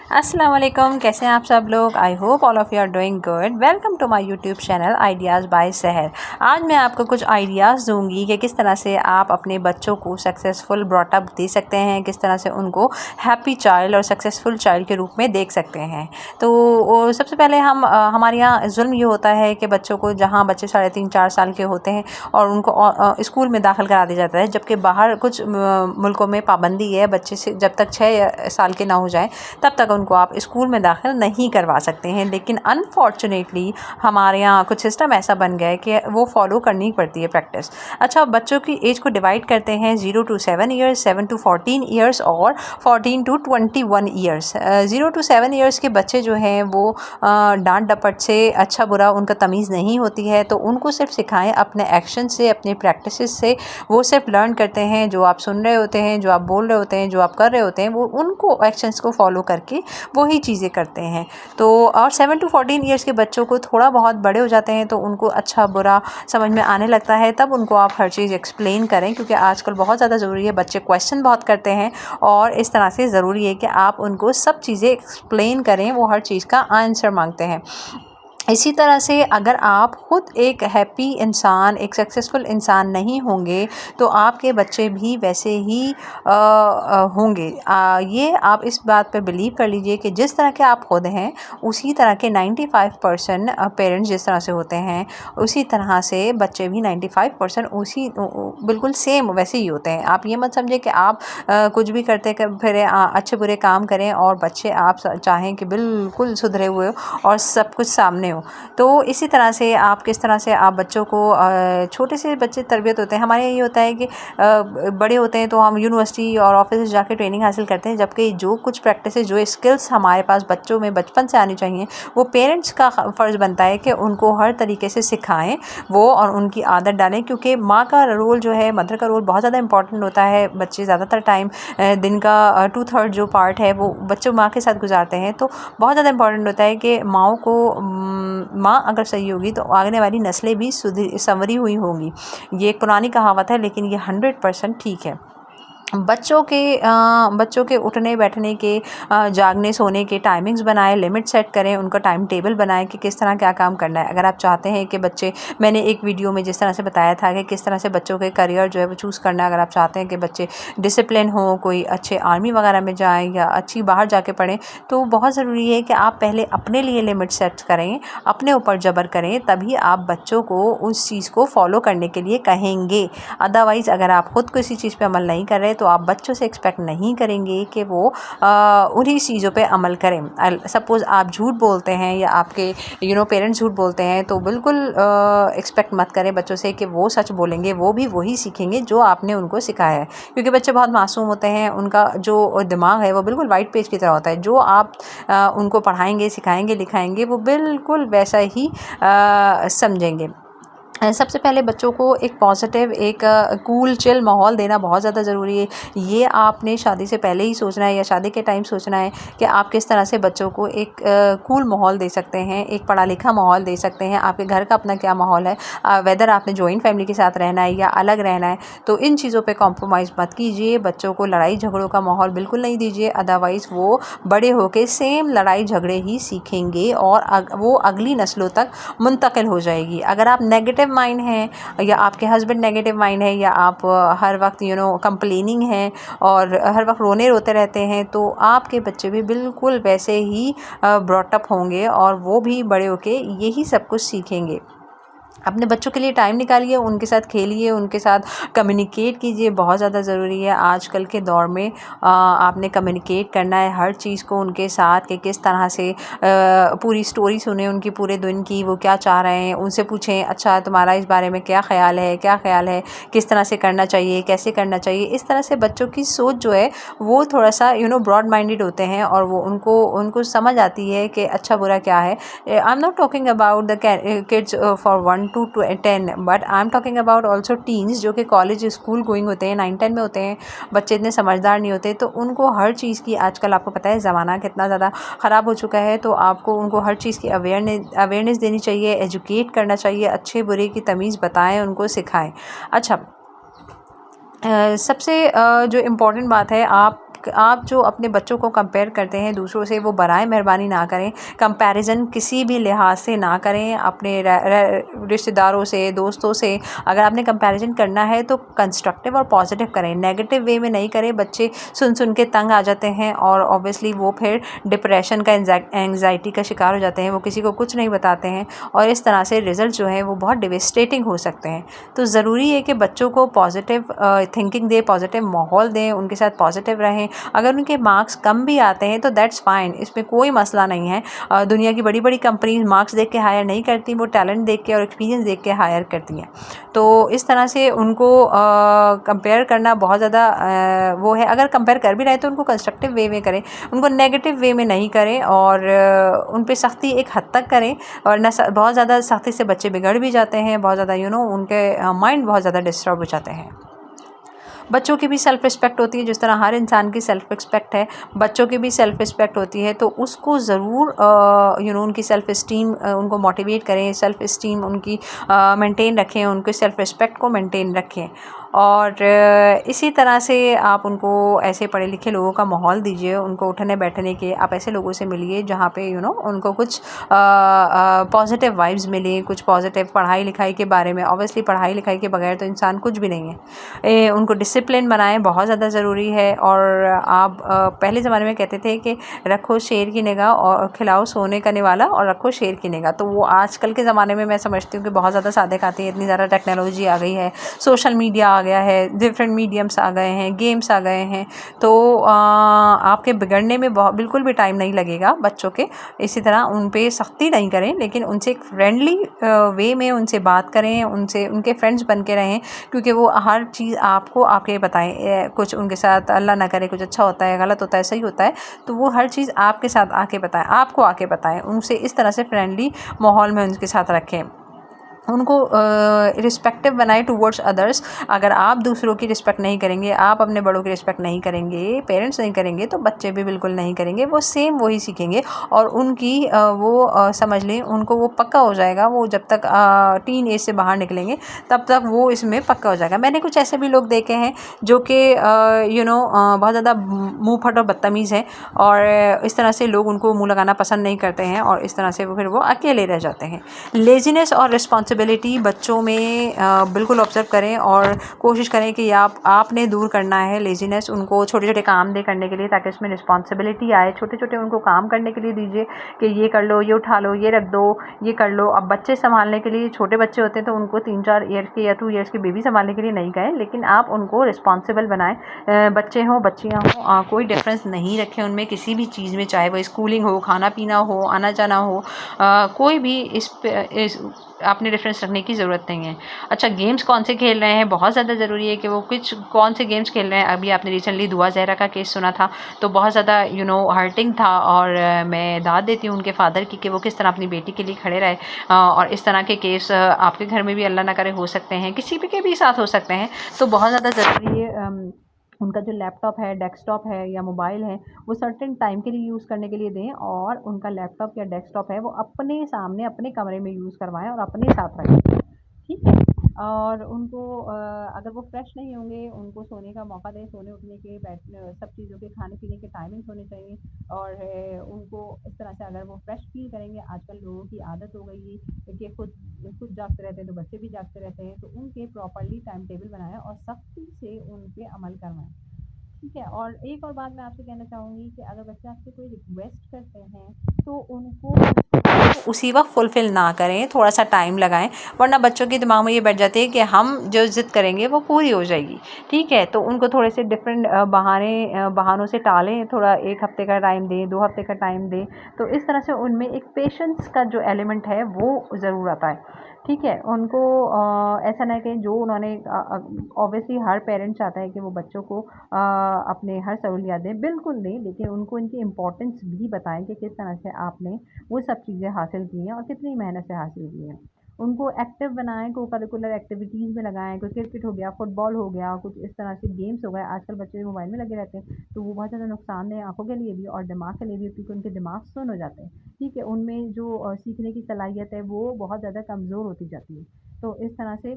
अस्सलाम वालेकुम, कैसे हैं आप सब लोग। I hope all of you are doing good. Welcome to my YouTube channel ideas by Sahar. आज मैं आपको कुछ आइडियाज़ दूंगी कि किस तरह से आप अपने बच्चों को सक्सेसफुल ब्रॉटअप दे सकते हैं, किस तरह से उनको हैप्पी चाइल्ड और सक्सेसफुल चाइल्ड के रूप में देख सकते हैं। तो सबसे पहले हमारे यहाँ जुल्म ये होता है कि बच्चों को, जहाँ बच्चे 3.5-4 साल के होते हैं और उनको स्कूल में दाखिल करा दिया जाता है, जबकि बाहर कुछ मुल्कों में पाबंदी है, बच्चे से जब तक 6 साल के ना हो जाए तब तक उनको आप स्कूल में दाखिल नहीं करवा सकते हैं। लेकिन अनफॉर्चुनेटली हमारे यहाँ कुछ सिस्टम ऐसा बन गया है कि वो फॉलो करनी पड़ती है प्रैक्टिस। अच्छा, बच्चों की एज को डिवाइड करते हैं 0 to 7 ईयर्स, 7 to 14 ईयर्स और 14 to 21 ईयर्स। 0 to 7 ईयर्स के बच्चे जो हैं वो डांट डपट से, अच्छा बुरा उनका तमीज़ नहीं होती है, तो उनको सिर्फ सिखाएं अपने एक्शन से, अपने प्रैक्टिस से। वो सिर्फ लर्न करते हैं, जो आप सुन रहे होते हैं, जो आप बोल रहे होते हैं, जो आप कर रहे होते हैं, वो उनको एक्शंस को फॉलो करके वही चीज़ें करते हैं। तो और 7 to 14 ईयर्स के बच्चों को थोड़ा बहुत बड़े हो जाते हैं तो उनको अच्छा बुरा समझ में आने लगता है, तब उनको आप हर चीज़ एक्सप्लेन करें, क्योंकि आजकल बहुत ज़्यादा ज़रूरी है। बच्चे क्वेश्चन बहुत करते हैं और इस तरह से ज़रूरी है कि आप उनको सब चीज़ें एक्सप्लेन करें, वो हर चीज़ का आंसर मांगते हैं। इसी तरह से अगर आप ख़ुद एक हैप्पी इंसान, एक सक्सेसफुल इंसान नहीं होंगे तो आपके बच्चे भी वैसे ही होंगे। ये आप इस बात पे बिलीव कर लीजिए कि जिस तरह के आप खुद हैं उसी तरह के 95% पेरेंट्स जिस तरह से होते हैं, उसी तरह से बच्चे भी 95% उसी बिल्कुल सेम वैसे ही होते हैं। आप ये मत समझें कि आप कुछ भी करते फिर अच्छे बुरे काम करें और बच्चे आप चाहें कि बिल्कुल सुधरे हुए हो और सब कुछ सामने हो। तो इसी तरह से आप किस तरह से आप बच्चों को, छोटे से बच्चे तरबियत होते हैं। हमारे यहाँ ये होता है कि बड़े होते हैं तो हम यूनिवर्सिटी और ऑफिस जाके ट्रेनिंग हासिल करते हैं, जबकि जो कुछ प्रैक्टिस, जो स्किल्स हमारे पास बच्चों में बचपन से आनी चाहिए, वो पेरेंट्स का फ़र्ज़ बनता है कि उनको हर तरीके से सिखाएं वो और उनकी आदत डालें, क्योंकि माँ का रोल जो है, मदर का रोल बहुत ज़्यादा इंपॉर्टेंट होता है। बच्चे ज़्यादातर टाइम दिन का 2/3 जो पार्ट है वो बच्चों माँ के साथ गुजारते हैं, तो बहुत ज़्यादा इंपॉर्टेंट होता है कि माँओं को, माँ अगर सही होगी तो आने वाली नस्लें भी संवरी हुई होंगी। ये एक पुरानी कहावत है, लेकिन ये 100% ठीक है। बच्चों के उठने बैठने के, जागने सोने के टाइमिंग्स बनाएं, लिमिट सेट करें, उनका टाइम टेबल बनाएं कि किस तरह क्या काम करना है। अगर आप चाहते हैं कि बच्चे, मैंने एक वीडियो में जिस तरह से बताया था कि किस तरह से बच्चों के करियर जो है वो चूज़ करना है। अगर आप चाहते हैं कि बच्चे डिसिप्लिन हो, कोई अच्छे आर्मी वगैरह में जाएँ या अच्छी बाहर जाके पढ़ें, तो बहुत ज़रूरी है कि आप पहले अपने लिए लिमिट सेट करें, अपने ऊपर जबर करें, तभी आप बच्चों को उस चीज़ को फॉलो करने के लिए कहेंगे। अदरवाइज़ अगर आप ख़ुद किसी चीज़ पे अमल नहीं कर रहे तो आप बच्चों से एक्सपेक्ट नहीं करेंगे कि वो उन्हीं चीज़ों पे अमल करें। सपोज़ आप झूठ बोलते हैं या आपके पेरेंट्स झूठ बोलते हैं, तो बिल्कुल एक्सपेक्ट मत करें बच्चों से कि वो सच बोलेंगे। वो भी वही सीखेंगे जो आपने उनको सिखाया है, क्योंकि बच्चे बहुत मासूम होते हैं। उनका जो दिमाग है वो बिल्कुल वाइट पेज की तरह होता है। जो आप उनको पढ़ाएंगे, सिखाएंगे, लिखाएंगे, वो बिल्कुल वैसा ही समझेंगे। सबसे पहले बच्चों को एक पॉजिटिव, एक कूल चिल माहौल देना बहुत ज़्यादा ज़रूरी है। ये आपने शादी से पहले ही सोचना है या शादी के टाइम सोचना है कि आप किस तरह से बच्चों को एक कूल माहौल दे सकते हैं, एक पढ़ा लिखा माहौल दे सकते हैं। आपके घर का अपना क्या माहौल है, वेदर आपने जॉइंट फैमिली के साथ रहना है या अलग रहना है, तो इन चीज़ों पे कॉम्प्रोमाइज़ मत कीजिए। बच्चों को लड़ाई झगड़ों का माहौल बिल्कुल नहीं दीजिए, अदरवाइज़ वो बड़े होकर सेम लड़ाई झगड़े ही सीखेंगे और वो अगली नस्लों तक मुंतकिल हो जाएगी। अगर आप नेगेटिव माइंड है या आपके हस्बैंड नेगेटिव माइंड है या आप हर वक्त कंप्लेनिंग हैं और हर वक्त रोने रोते रहते हैं, तो आपके बच्चे भी बिल्कुल वैसे ही ब्रॉटअप होंगे और वो भी बड़े होके यही सब कुछ सीखेंगे। अपने बच्चों के लिए टाइम निकालिए, उनके साथ खेलिए, उनके साथ कम्युनिकेट कीजिए, बहुत ज़्यादा ज़रूरी है आजकल के दौर में। आपने कम्युनिकेट करना है हर चीज़ को उनके साथ, कि किस तरह से पूरी स्टोरी सुने उनकी पूरे दिन की, वो क्या चाह रहे हैं, उनसे पूछें, अच्छा तुम्हारा इस बारे में क्या ख़्याल है, क्या ख़्याल है, किस तरह से करना चाहिए, कैसे करना चाहिए। इस तरह से बच्चों की सोच जो है वो थोड़ा सा ब्रॉड माइंडेड होते हैं और वो उनको समझ आती है कि अच्छा बुरा क्या है। I am not talking about the kids for 1 to 10, but I am talking about also teens, जो कि कॉलेज स्कूल गोइंग होते हैं, 9-10 में होते हैं। बच्चे इतने समझदार नहीं होते, तो उनको हर चीज़ की, आजकल आपको पता है ज़माना कितना ज़्यादा ख़राब हो चुका है, तो आपको उनको हर चीज़ की अवेयरनेस देनी चाहिए, एजुकेट करना चाहिए, अच्छे बुरे की तमीज़ बताएं, उनको सिखाएं। अच्छा, सबसे जो इम्पोर्टेंट बात है, आप आप जो अपने बच्चों को कंपेयर करते हैं दूसरों से, वो बराए मेहरबानी ना करें। कंपैरिजन किसी भी लिहाज से ना करें, अपने रिश्तेदारों से, दोस्तों से। अगर आपने कंपैरिजन करना है तो कंस्ट्रक्टिव और पॉजिटिव करें, नेगेटिव वे में नहीं करें। बच्चे सुन सुन के तंग आ जाते हैं और ऑब्वियसली वो फिर डिप्रेशन का, एंग्जाइटी का शिकार हो जाते हैं। वो किसी को कुछ नहीं बताते हैं और इस तरह से रिज़ल्ट जो है वो बहुत डिवेस्टेटिंग हो सकते हैं। तो ज़रूरी है कि बच्चों को पॉजिटिव थिंकिंग दें, पॉजिटिव माहौल दें, उनके साथ पॉजिटिव रहें। अगर उनके मार्क्स कम भी आते हैं तो दैट्स फाइन, इसमें कोई मसला नहीं है। दुनिया की बड़ी बड़ी कंपनीज मार्क्स देख के हायर नहीं करती, वो टैलेंट देख के और एक्सपीरियंस देख के हायर करती हैं। तो इस तरह से उनको कंपेयर करना बहुत ज़्यादा वो है। अगर कंपेयर कर भी रहे तो उनको कंस्ट्रक्टिव वे में करें, उनको नेगेटिव वे में नहीं करें और उन पे सख्ती एक हद तक करें। और न बहुत ज़्यादा सख्ती से बच्चे बिगड़ भी जाते हैं, बहुत ज़्यादा उनके माइंड बहुत ज़्यादा डिस्टर्ब हो जाते हैं। बच्चों की भी सेल्फ़ रिस्पेक्ट होती है, जिस तरह हर इंसान की सेल्फ़ रिस्पेक्ट है, बच्चों की भी सेल्फ़ रिस्पेक्ट होती है। तो उसको ज़रूर उनकी सेल्फ़ इस्टीम उनको मोटिवेट करें, सेल्फ़ इस्टीम उनकी मेंटेन रखें, उनके सेल्फ़ रिस्पेक्ट को मेंटेन रखें। और इसी तरह से आप उनको ऐसे पढ़े लिखे लोगों का माहौल दीजिए, उनको उठने बैठने के। आप ऐसे लोगों से मिलिए जहाँ पे उनको कुछ पॉजिटिव वाइब्स मिले, कुछ पॉजिटिव पढ़ाई लिखाई के बारे में। ऑब्वियसली पढ़ाई लिखाई के बगैर तो इंसान कुछ भी नहीं है। उनको डिसिप्लिन बनाएं, बहुत ज़्यादा ज़रूरी है। और आप पहले ज़माने में कहते थे कि रखो शेर की निगाह और खिलाओ सोने का निवाला और रखो शेर की निगाह। तो वो आजकल के ज़माने में मैं समझती हूँ कि बहुत ज़्यादा सादे खाते हैं। इतनी ज़्यादा टेक्नोलॉजी आ गई है, सोशल मीडिया आ गया है, डिफरेंट मीडियम्स आ गए हैं, गेम्स आ गए हैं। तो आपके बिगड़ने में बिल्कुल भी टाइम नहीं लगेगा बच्चों के। इसी तरह उन पे सख्ती नहीं करें, लेकिन उनसे एक फ्रेंडली वे में उनसे बात करें, उनसे उनके फ्रेंड्स बन के रहें। क्योंकि वो हर चीज़ आपको आके बताएं, कुछ उनके साथ अल्लाह ना करे कुछ अच्छा होता है, गलत होता है, सही होता है, तो वो हर चीज़ आपके साथ आके बताएं, आपको आके बताएं। उनसे इस तरह से फ्रेंडली माहौल में उनके साथ रखें, उनको रिस्पेक्टिव बनाए टूवर्ड्स अदर्स। अगर आप दूसरों की रिस्पेक्ट नहीं करेंगे, आप अपने बड़ों की रिस्पेक्ट नहीं करेंगे, पेरेंट्स नहीं करेंगे, तो बच्चे भी बिल्कुल नहीं करेंगे। वो सेम वही सीखेंगे और उनकी समझ लें, उनको वो पक्का हो जाएगा। वो जब तक टीन एज से बाहर निकलेंगे तब तक वो इसमें पक्का हो जाएगा। मैंने कुछ ऐसे भी लोग देखे हैं जो कि बहुत ज़्यादा मुँह फट और बदतमीज़ हैं और इस तरह से लोग उनको मुँह लगाना पसंद नहीं करते हैं और इस तरह से फिर वो अकेले रह जाते हैं। लेज़ीनेस और रिस्पॉन्सिबिलिटी बच्चों में बिल्कुल ऑब्ज़र्व करें और कोशिश करें कि आपने दूर करना है लेज़ीनेस। उनको छोटे छोटे काम दे करने के लिए, ताकि इसमें रिस्पॉन्सिबिलिटी आए। छोटे छोटे उनको काम करने के लिए दीजिए कि ये कर लो, ये उठा लो, ये रख दो, ये कर लो। अब बच्चे संभालने के लिए, छोटे बच्चे होते हैं तो उनको 3-4 ईयर्स के या 2 ईयर्स की बेबी संभालने के लिए नहीं कहें, लेकिन आप उनको रिस्पॉन्सिबल बनाएं। बच्चे हों बच्चियाँ हों, कोई डिफरेंस नहीं रखें उनमें किसी भी चीज़ में, चाहे वो स्कूलिंग हो, खाना पीना हो, आना जाना हो, कोई भी इस आपने डिफरेंस रखने की ज़रूरत नहीं है। अच्छा, गेम्स कौन से खेल रहे हैं, बहुत ज़्यादा ज़रूरी है कि वो कौन से गेम्स खेल रहे हैं। अभी आपने रिसेंटली दुआ ज़हरा का केस सुना था, तो बहुत ज़्यादा हर्टिंग था। और मैं दाद देती हूँ उनके फादर की कि वो किस तरह अपनी बेटी के लिए खड़े रहे। और इस तरह के केस आपके घर में भी अल्लाह ना करे हो सकते हैं, किसी भी के भी साथ हो सकते हैं। तो बहुत ज़्यादा ज़रूरी है उनका जो लैपटॉप है, डेस्कटॉप है या मोबाइल है, वो सर्टेन टाइम के लिए यूज़ करने के लिए दें। और उनका लैपटॉप या डेस्कटॉप है वो अपने सामने अपने कमरे में यूज़ करवाएं और अपने साथ रखें, ठीक है। और उनको अगर वो फ्रेश नहीं होंगे, उनको सोने का मौका दें, सोने उठने के, सब चीज़ों के, खाने पीने के टाइमिंग्स होने चाहिए। और उनको इस तरह से अगर वो फ्रेश फील करेंगे, आजकल लोगों की आदत हो गई है कि खुद खुद जागते रहते हैं तो बच्चे भी जागते रहते हैं, तो उनके प्रॉपर्ली टाइम टेबल बनाएं और सख्ती से उन पे अमल करवाएं, ठीक है। और एक और बात मैं आपसे कहना चाहूँगी कि अगर बच्चे आपसे कोई रिक्वेस्ट करते हैं तो उनको उसी वक्त फुलफ़िल ना करें, थोड़ा सा टाइम लगाएं, वरना बच्चों के दिमाग में ये बैठ जाती है कि हम जो ज़िद करेंगे वो पूरी हो जाएगी, ठीक है। तो उनको थोड़े से डिफरेंट बहानों से टालें, थोड़ा 1 हफ़्ते का टाइम दें, 2 हफ़्ते का टाइम दें। तो इस तरह से उनमें एक पेशेंस का जो एलिमेंट है वो ज़रूर आता है, ठीक है। उनको ऐसा ना कि जो उन्होंने ऑब्वियसली हर पेरेंट चाहता है कि वो बच्चों को अपने हर सहूलियत दें, बिल्कुल दें, लेकिन उनको इनकी इम्पोर्टेंस भी बताएं कि किस तरह से आपने वो सब चीज़ें हासिल की हैं और कितनी मेहनत से हासिल की हैं। उनको एक्टिव बनाएं, को करिकुलर एक्टिविटीज़ में लगाएं, कोई क्रिकेट हो गया, फुटबॉल हो गया, कुछ इस तरह से गेम्स हो गए। आजकल बच्चे मोबाइल में लगे रहते हैं, तो वो बहुत ज़्यादा नुकसानदेह आंखों के लिए भी और दिमाग के लिए भी, क्योंकि उनके दिमाग सुन्न हो जाते हैं, ठीक है। उनमें जो सीखने की सलाहियत है वो बहुत ज़्यादा कमज़ोर होती जाती है। तो इस तरह से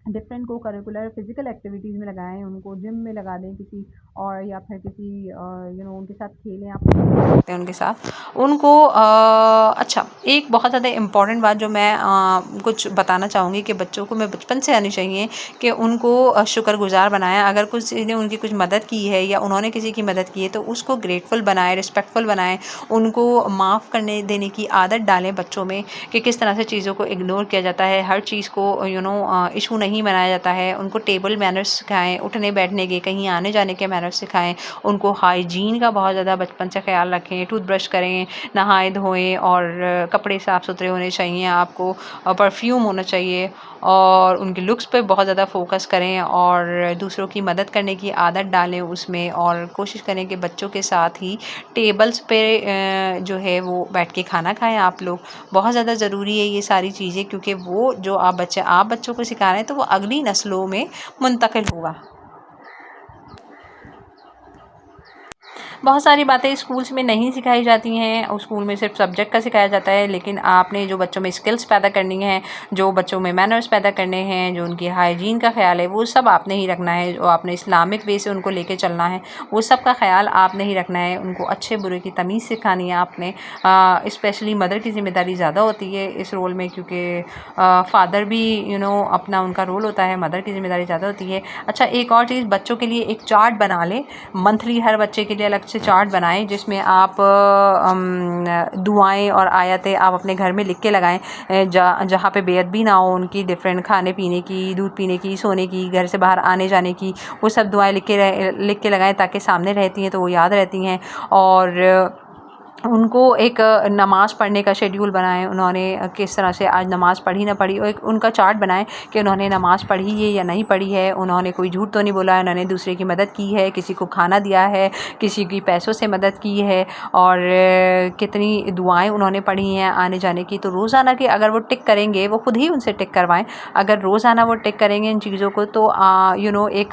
डिफरेंट को करिकुलर फिजिकल एक्टिविटीज़ में लगाएं, उनको जिम में लगा दें किसी, और या फिर किसी उनके साथ खेलें, आप सकते हैं उनके साथ उनको। अच्छा, एक बहुत ज़्यादा इम्पॉर्टेंट बात जो मैं कुछ बताना चाहूँगी कि बच्चों को मैं बचपन से आनी चाहिए कि उनको शुक्रगुजार बनाएं। अगर कुछ ने उनकी कुछ मदद की है या उन्होंने किसी की मदद की है तो उसको ग्रेटफुल बनाएं, रिस्पेक्टफुल बनाएं, उनको माफ़ करने देने की आदत डालें बच्चों में कि किस तरह से चीज़ों को इग्नोर किया जाता है, हर चीज़ को इशू नहीं बनाया जाता है। उनको टेबल मैनर्स सिखाएं, उठने बैठने के, कहीं आने जाने के मैनर्स सिखाएं। उनको हाइजीन का बहुत ज़्यादा बचपन से ख्याल रखें, टूथब्रश करें, नहाए धोएं, और कपड़े साफ़ सुथरे होने चाहिए आपको, परफ्यूम होना चाहिए, और उनके लुक्स पे बहुत ज़्यादा फोकस करें, और दूसरों की मदद करने की आदत डालें उसमें, और कोशिश करें कि बच्चों के साथ ही टेबल्स पे जो है वो बैठ के खाना खाएं आप लोग। बहुत ज़्यादा ज़रूरी है ये सारी चीज़ें, क्योंकि वो जो आप बच्चों को सिखा रहे हैं तो वो अगली नस्लों में मुंतकिल होगा। बहुत सारी बातें स्कूल्स में नहीं सिखाई जाती हैं, और स्कूल में सिर्फ सब्जेक्ट का सिखाया जाता है, लेकिन आपने जो बच्चों में स्किल्स पैदा करनी है, जो बच्चों में मैनर्स पैदा करने हैं, जो उनकी हाइजीन का ख्याल है, वो सब आपने ही रखना है। जो आपने इस्लामिक वे से उनको लेके चलना है, वो सब का ख्याल आपने ही रखना है। उनको अच्छे बुरे की तमीज़ सिखानी है आपने। स्पेशली मदर की ज़िम्मेदारी ज़्यादा होती है इस रोल में, क्योंकि फादर भी अपना उनका रोल होता है, मदर की ज़िम्मेदारी ज़्यादा होती है। अच्छा, एक और चीज़, बच्चों के लिए एक चार्ट बना लें मंथली, हर बच्चे के लिए अलग से चार्ट बनाएं, जिसमें आप दुआएं और आयतें आप अपने घर में लिख के लगाएं, जहाँ पे बेअदबी ना हो उनकी, डिफरेंट खाने पीने की, दूध पीने की, सोने की, घर से बाहर आने जाने की, वो सब दुआएं लिख के लगाएं, ताकि सामने रहती हैं तो वो याद रहती हैं। और उनको एक नमाज़ पढ़ने का शेड्यूल बनाएं, उन्होंने किस तरह से आज नमाज़ पढ़ी ना पढ़ी, और एक उनका चार्ट बनाएं कि उन्होंने नमाज़ पढ़ी है या नहीं पढ़ी है, उन्होंने कोई झूठ तो नहीं बोला है, उन्होंने दूसरे की मदद की है, किसी को खाना दिया है, किसी की पैसों से मदद की है, और कितनी दुआएं उन्होंने पढ़ी हैं आने जाने की। तो रोज़ाना की अगर वो टिक करेंगे, वो खुद ही उनसे टिक करवाएं, अगर रोज़ाना वो टिक करेंगे इन चीज़ों को तो एक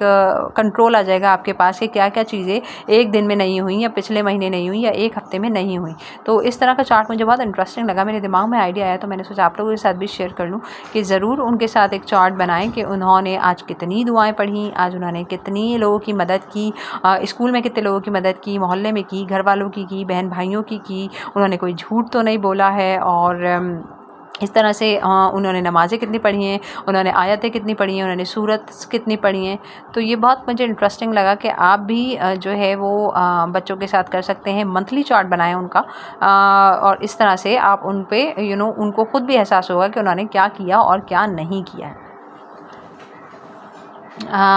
कंट्रोल आ जाएगा आपके पास कि क्या क्या चीज़ें एक दिन में नहीं हुई, या पिछले महीने नहीं हुई, या एक हफ्ते में नहीं हुई। तो इस तरह का चार्ट मुझे बहुत इंटरेस्टिंग लगा, मेरे दिमाग में आइडिया आया, तो मैंने सोचा आप लोगों के साथ भी शेयर कर लूँ कि ज़रूर उनके साथ एक चार्ट बनाएं कि उन्होंने आज कितनी दुआएं पढ़ी, आज उन्होंने कितनी लोगों की मदद की, स्कूल में कितने लोगों की मदद की, मोहल्ले में की, घर वालों की, बहन भाइयों की, उन्होंने कोई झूठ तो नहीं बोला है, और इस तरह से उन्होंने नमाज़ें कितनी पढ़ी हैं, उन्होंने आयतें कितनी पढ़ी हैं, उन्होंने सूरत कितनी पढ़ी हैं। तो ये बहुत मुझे इंटरेस्टिंग लगा कि आप भी जो है वो बच्चों के साथ कर सकते हैं, मंथली चार्ट बनाएं उनका, और इस तरह से आप उन पे उनको खुद भी एहसास होगा कि उन्होंने क्या किया और क्या नहीं किया है।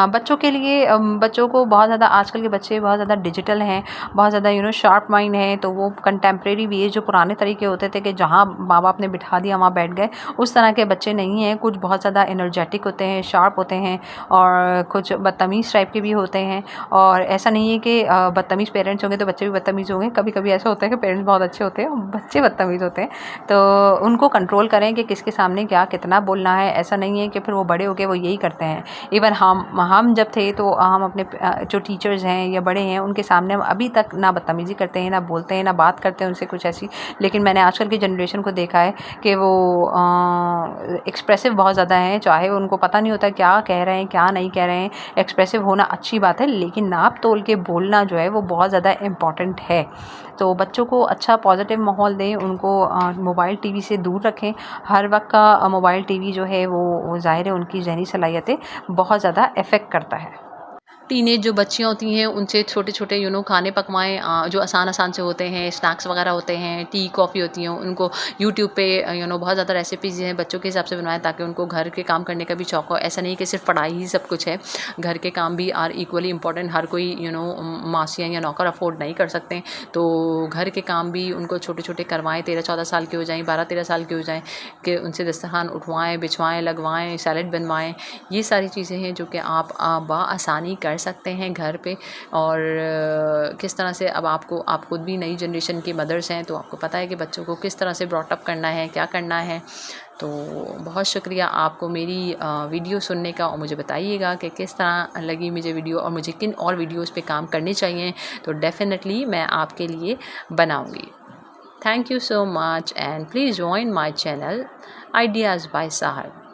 बच्चों के लिए बच्चों को बहुत ज़्यादा, आजकल के बच्चे बहुत ज़्यादा डिजिटल हैं, बहुत ज़्यादा शार्प माइंड है, तो वो कंटेम्प्रेरी भी है, जो पुराने तरीके होते थे कि जहाँ माँ बाप ने बिठा दिया वहाँ बैठ गए, उस तरह के बच्चे नहीं हैं। कुछ बहुत ज़्यादा एनर्जेटिक होते हैं, शार्प होते हैं, और कुछ बदतमीज़ टाइप के भी होते हैं। और ऐसा नहीं है कि बदतमीज़ पेरेंट्स होंगे तो बच्चे भी बदतमीज़ होंगे, कभी कभी ऐसा होता है कि पेरेंट्स बहुत अच्छे होते हैं और बच्चे बदतमीज़ होते हैं। तो उनको कंट्रोल करें कि किसके सामने क्या कितना बोलना है। ऐसा नहीं है कि फिर वो बड़े होकर वो यही करते हैं। इवन हम जब थे तो हम अपने जो टीचर्स हैं या बड़े हैं उनके सामने हम अभी तक ना बदतमीज़ी करते हैं, ना बोलते हैं, ना बात करते हैं उनसे कुछ ऐसी। लेकिन मैंने आजकल की जनरेशन को देखा है कि वो एक्सप्रेसिव बहुत ज़्यादा हैं, चाहे उनको पता नहीं होता क्या कह रहे हैं क्या नहीं कह रहे हैं। एक्सप्रेसिव होना अच्छी बात है, लेकिन नाप तोल के बोलना जो है वो बहुत ज़्यादा इम्पॉर्टेंट है। तो बच्चों को अच्छा पॉजिटिव माहौल दें, उनको मोबाइल टीवी से दूर रखें। हर वक्त का मोबाइल टीवी जो है वो ज़ाहिर है उनकी ज़हनी सलाहियतें बहुत ज़्यादा अफेक्ट करता है। टीनेज जो बच्चियाँ होती हैं उनसे छोटे छोटे खाने पकवाएं, जो आसान आसान से होते हैं, स्नैक्स वगैरह होते हैं, टी कॉफ़ी होती हैं, उनको यूट्यूब पे बहुत ज़्यादा रेसिपीज़ हैं बच्चों के हिसाब से बनवाएं, ताकि उनको घर के काम करने का भी शौक हो। ऐसा नहीं कि सिर्फ पढ़ाई ही सब कुछ है, घर के काम भी आर इक्वली इंपॉर्टेंट। हर कोई मासियाँ या नौकर अफोर्ड नहीं कर सकते, तो घर के काम भी उनको छोटे छोटे करवाएं। 13-14 साल के हो जाएँ, 12-13 साल के हो जाएँ, कि उनसे दस्तरखान उठवाएँ, बिछवाएँ, लगवाएँ, सैलेड बनवाएँ। ये सारी चीज़ें हैं जो कि आप बआसानी कर सकते हैं घर पे। और किस तरह से अब आप खुद भी नई जनरेशन की मदर्स हैं, तो आपको पता है कि बच्चों को किस तरह से ब्रॉट अप करना है, क्या करना है। तो बहुत शुक्रिया आपको मेरी वीडियो सुनने का, और मुझे बताइएगा कि किस तरह लगी मुझे वीडियो, और मुझे किन और वीडियोस पे काम करने चाहिए, तो डेफ़िनेटली मैं आपके लिए बनाऊँगी। Thank you so much, and please join my channel ideas by सहर।